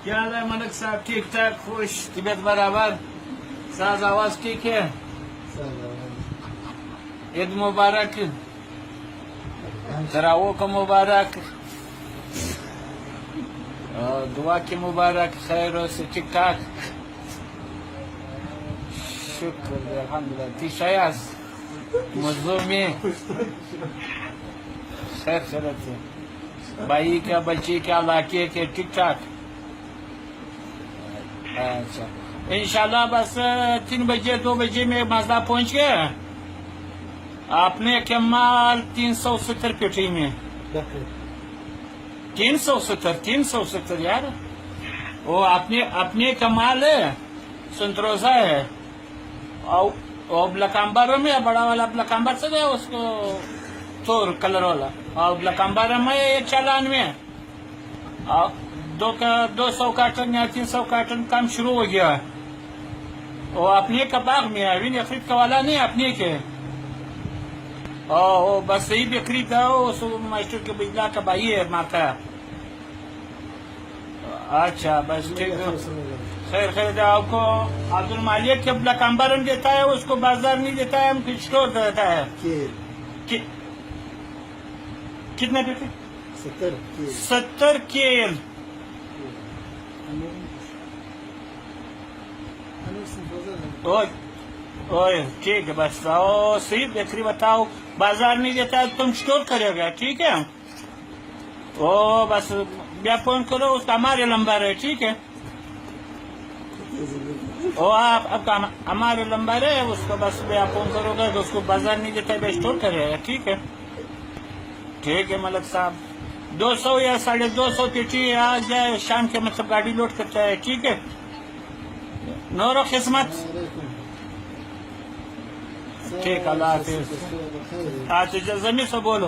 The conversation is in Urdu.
کیا حال ہے ملک صاحب؟ ٹھیک ٹھاک، خوش، طبیعت برابر، ساز آواز ٹھیک ہے؟ عید مبارک، تراویح کا مبارک، دعا کی مبارک، خیر سے ٹھیک ٹھاک، شکر الحمدللہ. تیشایاز مظلومی خیر خیرت ہے، بھائی کیا بچی کیا لاکے کے ٹھیک ٹھاک. اچھا انشاءاللہ بس 3 بجے 2 بجے میں مازدا پہنچ گیا. آپ نے کمال 370 پیٹھی میں 370 یار، وہ اپنے کمال ہے، سنتروزہ ہے، اور بلکامبر میں بڑا والا بلکامبر سے ہے اس کو تور کلر والا، اور بلکامبر میں ایک چالان میں 200 کارٹن یا 300 کارٹن کام شروع ہو گیا. وہ اپنے کا باغ میں ابھی خرید کا والا نہیں، اپنے کے. بس یہی بکری تھا، اس ماسٹر کے بجلا کا بھائی ہے ماں کا. اچھا بس ٹھیک ہے، خیر خیر. آپ کو عبد المالک کے بلکامبر دیتا ہے، اس کو بازار نہیں دیتا ہے، ہم کو اسٹور دیتا ہے. کتنے دیتے؟ 70 کیل. ٹھیک ہے بس. صحیح بکری بتاؤ، بازار نہیں دیتا ہے تم اسٹور کرے گا، ٹھیک ہے. بس بیا فون کرو، اس کا ہمارے نمبر ہے، ٹھیک ہے. آپ کا ہمارے نمبر ہے، اس کو بس بیا فون کرو گا، اس کو بازار نہیں دیتا ہے اسٹور کرے گا، ٹھیک ہے. ٹھیک ہے ملک صاحب، 200 یا 250 پیٹی آ جائے شام کے، مطلب گاڑی لوڈ کرتا ہے، ٹھیک ہے. نور و قسمت. ٹھیک، اللہ حافظ. زمین سے بولو.